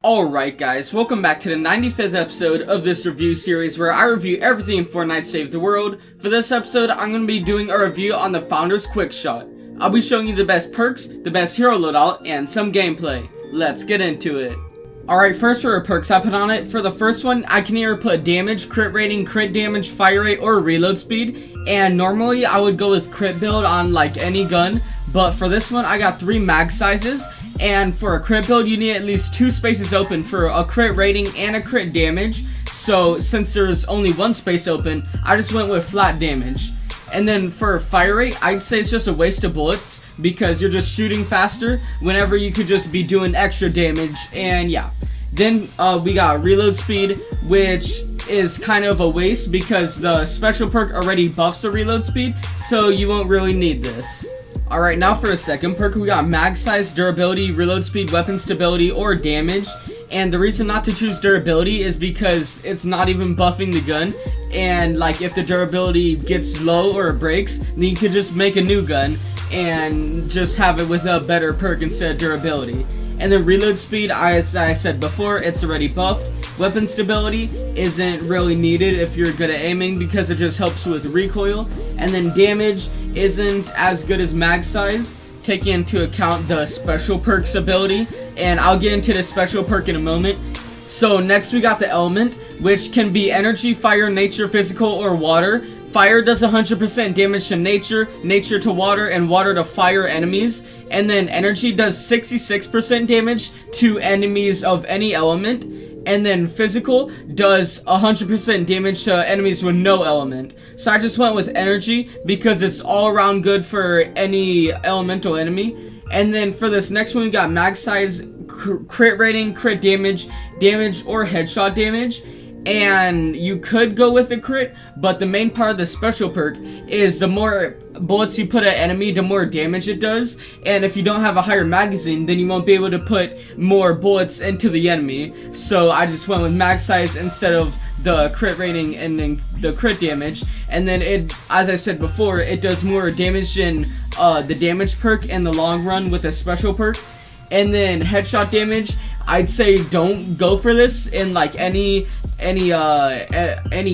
Alright guys, welcome back to the 95th episode of this review series where I review everything in Fortnite Save the World. For this episode, I'm going to be doing a review on the Founder's Quickshot. I'll be showing you the best perks, the best hero loadout, and some gameplay. Let's get into it. Alright, first for the perks I put on it. For the first one, I can either put damage, crit rating, crit damage, fire rate, or reload speed. And normally I would go with crit build on like any gun. But for this one, I got 3 mag sizes. And for a crit build, you need at least 2 spaces open for a crit rating and a crit damage. So since there's only 1 space open, I just went with flat damage. And then for fire rate, I'd say it's just a waste of bullets because you're just shooting faster whenever you could just be doing extra damage. And yeah. Then we got reload speed, which is kind of a waste because the special perk already buffs the reload speed, so you won't really need this. Alright, now for the second perk, we got mag size, durability, reload speed, weapon stability, or damage. And the reason not to choose durability is because it's not even buffing the gun. And like if the durability gets low or it breaks, then you could just make a new gun and just have it with a better perk instead of durability. And then reload speed, as I said before, it's already buffed. Weapon stability isn't really needed if you're good at aiming because it just helps with recoil. And then damage isn't as good as mag size, taking into account the special perks ability. And I'll get into the special perk in a moment. So next we got the element, which can be energy, fire, nature, physical, or water. Fire does 100% damage to nature, nature to water, and water to fire enemies. And then energy does 66% damage to enemies of any element. And then physical does 100% damage to enemies with no element. So I just went with energy because it's all around good for any elemental enemy. And then for this next one we got mag size, crit rating, crit damage, damage, or headshot damage. And you could go with the crit, but the main part of the special perk is the more bullets you put at enemy, the more damage it does. And if you don't have a higher magazine, then you won't be able to put more bullets into the enemy. So I just went with mag size instead of the crit rating and then the crit damage. And then it, as I said before, it does more damage than the damage perk in the long run with a special perk. And then headshot damage, I'd say don't go for this in like any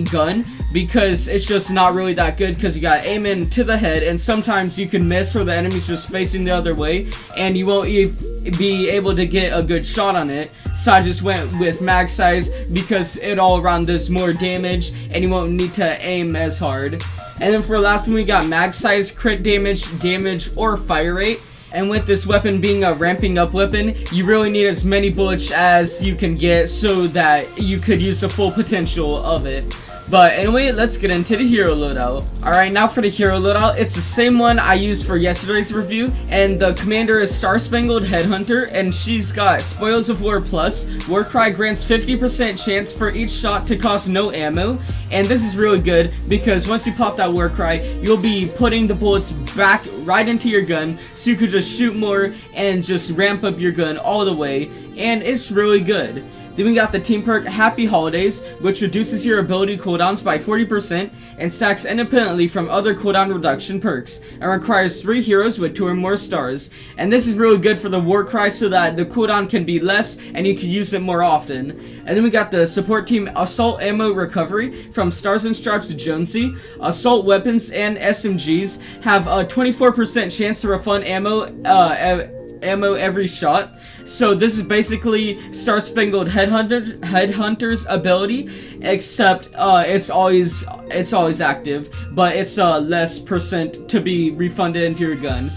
gun because it's just not really that good because you got aim into the head and sometimes you can miss or the enemy's just facing the other way and you won't be able to get a good shot on it. So I just went with mag size because it all around does more damage and you won't need to aim as hard. And then for the last one we got mag size, crit damage, damage, or fire rate. And with this weapon being a ramping up weapon, you really need as many bullets as you can get so that you could use the full potential of it. But anyway, let's get into the hero loadout. Alright, now for the hero loadout, it's the same one I used for yesterday's review. And the commander is Star Spangled Headhunter, and she's got Spoils of War Plus. Warcry grants 50% chance for each shot to cost no ammo. And this is really good because once you pop that Warcry, you'll be putting the bullets back right into your gun. So you could just shoot more and just ramp up your gun all the way. And it's really good. Then we got the team perk Happy Holidays, which reduces your ability cooldowns by 40% and stacks independently from other cooldown reduction perks, and requires 3 heroes with 2 or more stars. And this is really good for the Warcry so that the cooldown can be less and you can use it more often. And then we got the support team Assault Ammo Recovery from Stars and Stripes Jonesy. Assault weapons and SMGs have a 24% chance to refund ammo every shot. So this is basically Star Spangled Headhunter's ability, except it's always active, but it's less percent to be refunded into your gun.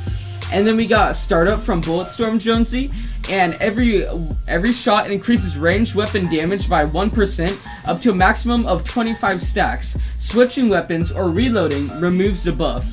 And then we got Startup from Bulletstorm Jonesy, and every shot increases ranged weapon damage by 1% up to a maximum of 25 stacks. Switching weapons or reloading removes the buff.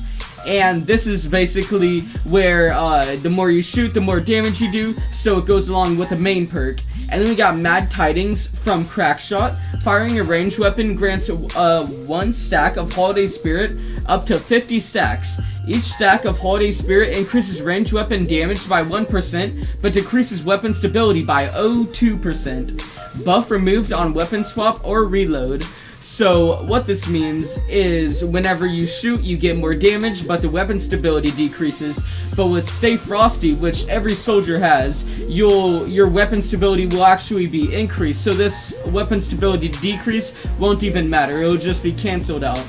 And this is basically where the more you shoot, the more damage you do, so it goes along with the main perk. And then we got Mad Tidings from Quickshot. Firing a ranged weapon grants 1 stack of Holiday Spirit up to 50 stacks. Each stack of Holiday Spirit increases ranged weapon damage by 1%, but decreases weapon stability by 0.02%. Buff removed on weapon swap or reload. So what this means is whenever you shoot, you get more damage, but the weapon stability decreases. But with Stay Frosty, which every soldier has, your weapon stability will actually be increased. So this weapon stability decrease won't even matter. It'll just be canceled out.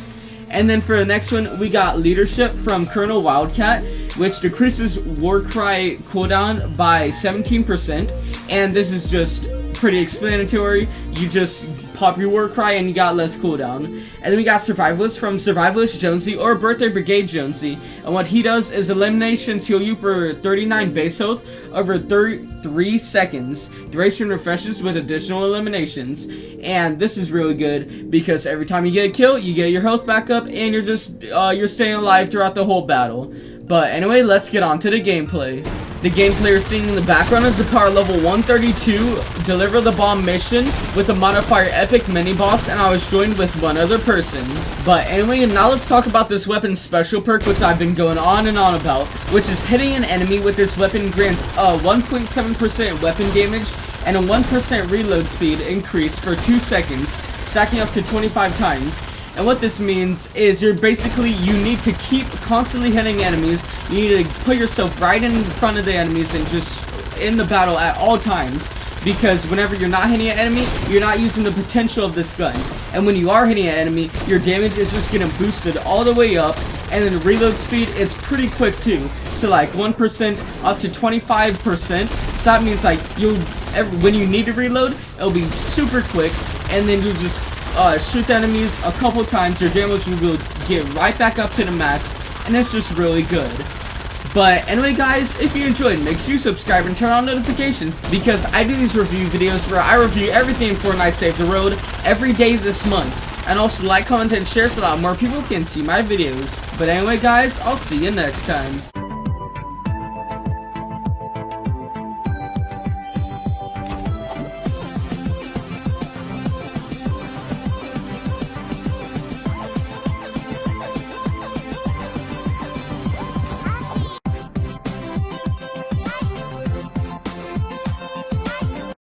And then for the next one, we got Leadership from Colonel Wildcat, which decreases Warcry cooldown by 17%. And this is just pretty explanatory. You just pop your Warcry and you got less cooldown. And then we got Survivalist from Survivalist Jonesy or Birthday Brigade Jonesy. And what he does is eliminations heal you for 39 base health over 3 seconds. Duration refreshes with additional eliminations. And this is really good because every time you get a kill, you get your health back up and you're just you're staying alive throughout the whole battle. But anyway, let's get on to the gameplay. The gameplay you're seeing in the background is the power level 132 Deliver the Bomb mission with the modifier Epic Mini Boss, and I was joined with one other person. But anyway, now let's talk about this weapon's special perk, which I've been going on and on about, which is hitting an enemy with this weapon grants a 1.7% weapon damage and a 1% reload speed increase for 2 seconds, stacking up to 25 times. And what this means is you need to keep constantly hitting enemies. You need to put yourself right in front of the enemies and just in the battle at all times. Because whenever you're not hitting an enemy, you're not using the potential of this gun. And when you are hitting an enemy, your damage is just getting boosted all the way up. And then the reload speed is pretty quick too. So like 1% up to 25%. So that means like when you need to reload, it'll be super quick. And then you just shoot the enemies a couple times, your damage will get right back up to the max, and it's just really good. But anyway guys, if you enjoyed, make sure you subscribe and turn on notifications, because I do these review videos where I review everything in Fortnite Save the World every day this month. And also like, comment, and share so that more people can see my videos. But anyway guys, I'll see you next time.